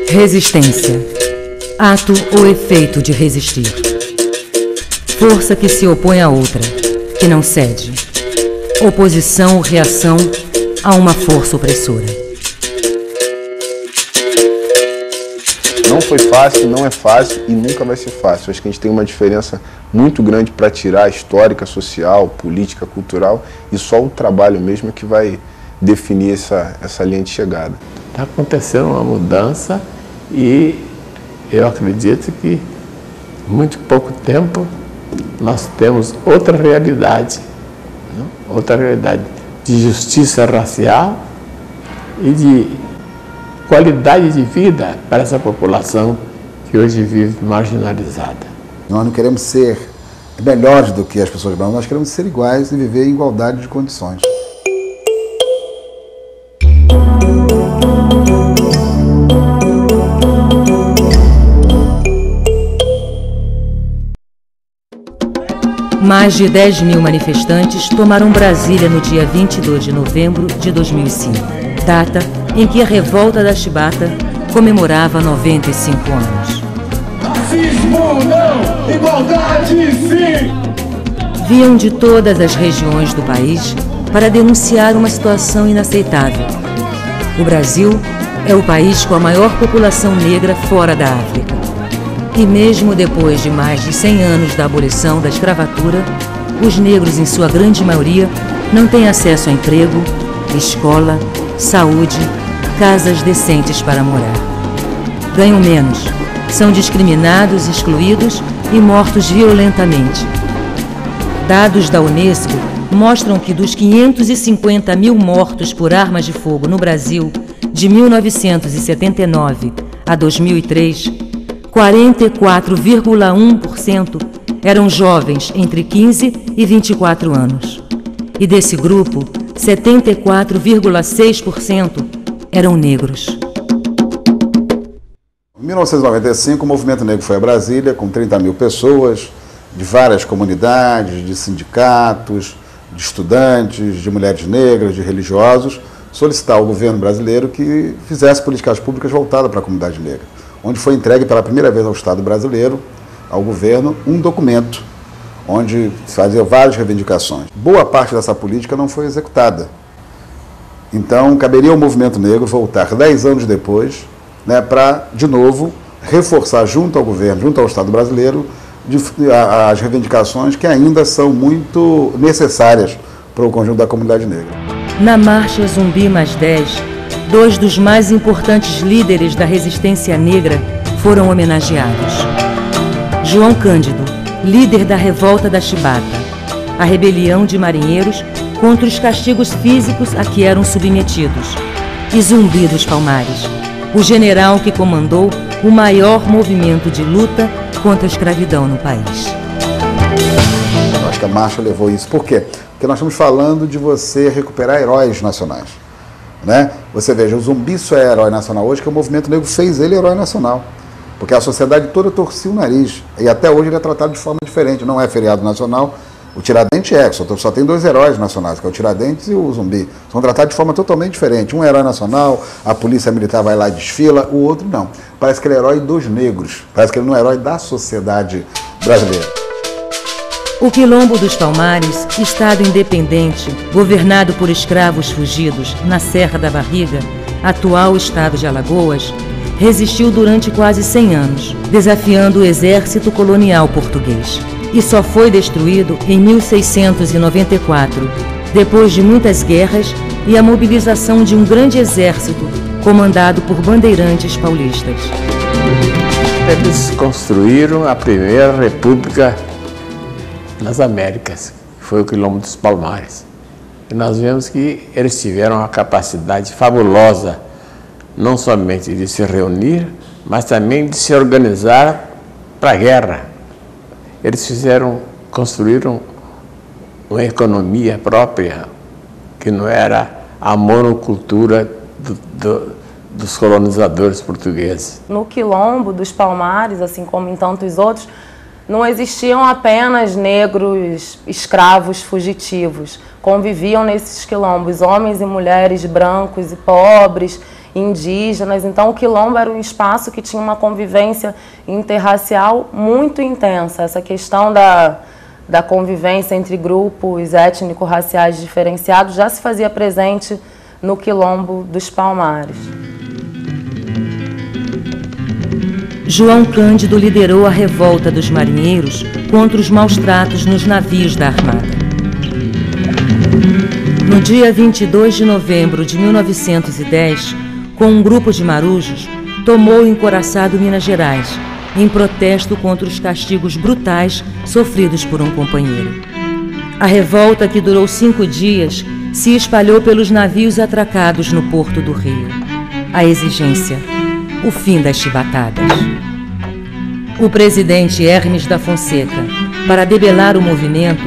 Resistência. Ato ou efeito de resistir. Força que se opõe a outra, que não cede. Oposição ou reação a uma força opressora. Não foi fácil, não é fácil e nunca vai ser fácil. Acho que a gente tem uma diferença muito grande para tirar histórica, social, política, cultural, e só o trabalho mesmo é que vai definir essa linha de chegada. Está acontecendo uma mudança e eu acredito que em muito pouco tempo nós temos outra realidade, outra realidade de justiça racial e de qualidade de vida para essa população que hoje vive marginalizada. Nós não queremos ser melhores do que as pessoas brancas, nós queremos ser iguais e viver em igualdade de condições. Mais de 10.000 manifestantes tomaram Brasília no dia 22 de novembro de 2005, data em que a revolta da Chibata comemorava 95 anos. Racismo não, igualdade sim! Vinham de todas as regiões do país para denunciar uma situação inaceitável. O Brasil é o país com a maior população negra fora da África. E mesmo depois de mais de 100 anos da abolição da escravatura, os negros, em sua grande maioria, não têm acesso a emprego, escola, saúde, casas decentes para morar. Ganham menos, são discriminados, excluídos e mortos violentamente. Dados da Unesco mostram que dos 550 mil mortos por armas de fogo no Brasil, de 1979 a 2003, 44,1% eram jovens entre 15 e 24 anos. E desse grupo, 74,6% eram negros. Em 1995, o movimento negro foi a Brasília com 30 mil pessoas, de várias comunidades, de sindicatos, de estudantes, de mulheres negras, de religiosos, solicitar ao governo brasileiro que fizesse políticas públicas voltadas para a comunidade negra, onde foi entregue pela primeira vez ao Estado brasileiro, ao governo, um documento onde se fazia várias reivindicações. Boa parte dessa política não foi executada. Então, caberia ao movimento negro voltar 10 anos depois, né, para, de novo, reforçar junto ao governo, junto ao Estado brasileiro, as reivindicações que ainda são muito necessárias para o conjunto da comunidade negra. Na Marcha Zumbi Mais 10, dois dos mais importantes líderes da resistência negra foram homenageados. João Cândido, líder da Revolta da Chibata, a rebelião de marinheiros contra os castigos físicos a que eram submetidos, e Zumbi dos Palmares, o general que comandou o maior movimento de luta contra a escravidão no país. Eu acho que a marcha levou isso. Por quê? Porque nós estamos falando de você recuperar heróis nacionais, né? Você veja, o Zumbi só é herói nacional hoje que o movimento negro fez ele herói nacional. Porque a sociedade toda torcia o nariz. E até hoje ele é tratado de forma diferente. Não é feriado nacional. O Tiradentes só tem dois heróis nacionais, que é o Tiradentes e o Zumbi. São tratados de forma totalmente diferente. Um é herói nacional, a polícia militar vai lá e desfila, o outro não. Parece que ele é herói dos negros. Parece que ele não é herói da sociedade brasileira. O Quilombo dos Palmares, estado independente, governado por escravos fugidos na Serra da Barriga, atual estado de Alagoas, resistiu durante quase 100 anos, desafiando o exército colonial português. E só foi destruído em 1694, depois de muitas guerras e a mobilização de um grande exército comandado por bandeirantes paulistas. Eles construíram a primeira república nas Américas, que foi o Quilombo dos Palmares. E nós vemos que eles tiveram uma capacidade fabulosa, não somente de se reunir, mas também de se organizar para a guerra. Eles construíram uma economia própria, que não era a monocultura dos colonizadores portugueses. No Quilombo dos Palmares, assim como em tantos outros, não existiam apenas negros escravos fugitivos. Conviviam nesses quilombos homens e mulheres brancos e pobres, indígenas. Então o quilombo era um espaço que tinha uma convivência interracial muito intensa. Essa questão da convivência entre grupos étnico-raciais diferenciados já se fazia presente no quilombo dos Palmares. João Cândido liderou a revolta dos marinheiros contra os maus tratos nos navios da Armada. No dia 22 de novembro de 1910, com um grupo de marujos, tomou o encouraçado Minas Gerais, em protesto contra os castigos brutais sofridos por um companheiro. A revolta, que durou 5 dias, se espalhou pelos navios atracados no porto do Rio. A exigência: o fim das chibatadas. O presidente Hermes da Fonseca, para debelar o movimento,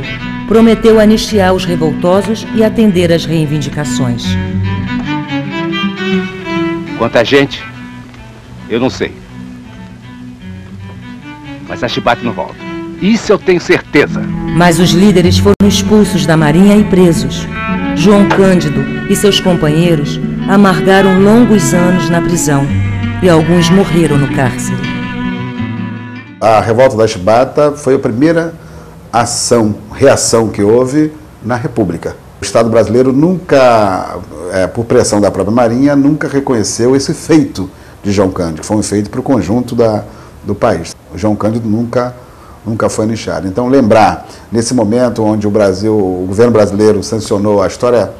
prometeu anistiar os revoltosos e atender às reivindicações. Quanta gente, eu não sei. Mas a chibata não volta. Isso eu tenho certeza. Mas os líderes foram expulsos da Marinha e presos. João Cândido e seus companheiros amargaram longos anos na prisão e alguns morreram no cárcere. A revolta da chibata foi a primeira reação que houve na República. O Estado brasileiro nunca, por pressão da própria Marinha, nunca reconheceu esse feito de João Cândido. Foi um feito para o conjunto do país. O João Cândido nunca foi anistiado. Então, lembrar, nesse momento onde o governo brasileiro sancionou a história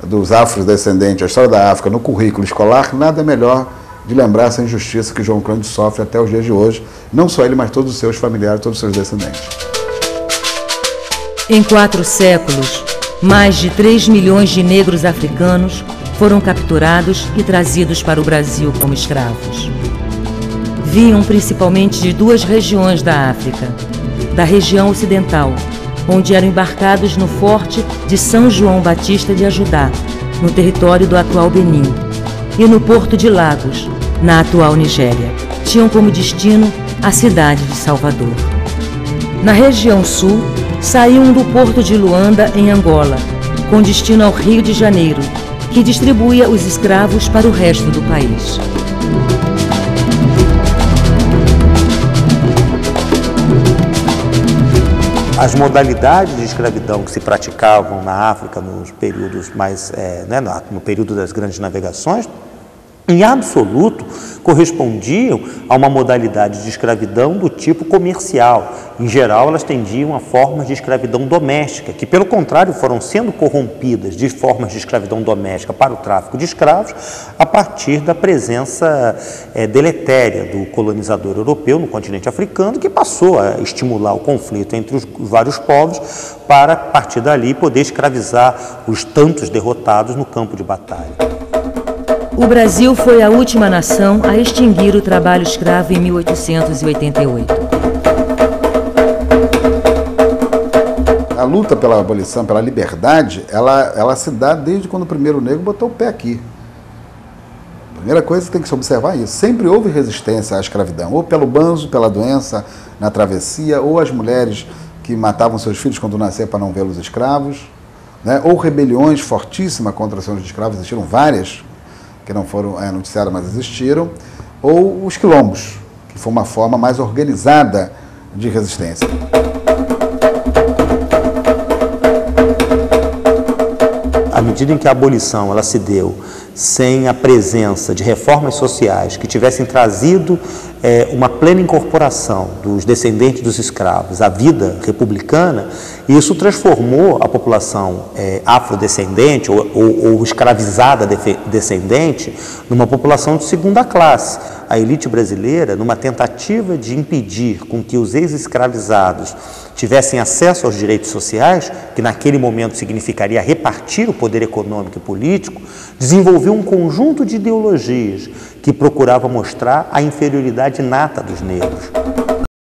dos afrodescendentes, a história da África no currículo escolar, nada melhor de lembrar essa injustiça que João Cândido sofre até os dias de hoje, não só ele, mas todos os seus familiares, todos os seus descendentes. Em 4 séculos, mais de 3 milhões de negros africanos foram capturados e trazidos para o Brasil como escravos. Vinham principalmente de 2 regiões da África: da região ocidental, onde eram embarcados no forte de São João Batista de Ajudá, no território do atual Benin, e no porto de Lagos, na atual Nigéria. Tinham como destino a cidade de Salvador. Na região sul, saíam do porto de Luanda, em Angola, com destino ao Rio de Janeiro, que distribuía os escravos para o resto do país. As modalidades de escravidão que se praticavam na África nos períodos no período das grandes navegações, em absoluto, correspondiam a uma modalidade de escravidão do tipo comercial. Em geral, elas tendiam a formas de escravidão doméstica, que, pelo contrário, foram sendo corrompidas de formas de escravidão doméstica para o tráfico de escravos a partir da presença deletéria do colonizador europeu no continente africano, que passou a estimular o conflito entre os vários povos para, a partir dali, poder escravizar os tantos derrotados no campo de batalha. O Brasil foi a última nação a extinguir o trabalho escravo em 1888. A luta pela abolição, pela liberdade, ela se dá desde quando o primeiro negro botou o pé aqui. A primeira coisa que tem que se observar é isso. Sempre houve resistência à escravidão, ou pelo banzo, pela doença, na travessia, ou as mulheres que matavam seus filhos quando nasciam para não vê-los escravos, né? Ou rebeliões fortíssimas contra os escravos, existiram várias, que não foram noticiadas, mas existiram, ou os quilombos, que foi uma forma mais organizada de resistência. À medida em que a abolição ela se deu sem a presença de reformas sociais que tivessem trazido uma plena incorporação dos descendentes dos escravos à vida republicana, isso transformou a população afrodescendente ou escravizada descendente numa população de segunda classe. A elite brasileira, numa tentativa de impedir com que os ex-escravizados tivessem acesso aos direitos sociais, que naquele momento significaria repartir o poder econômico e político, desenvolveu um conjunto de ideologias que procurava mostrar a inferioridade inata dos negros.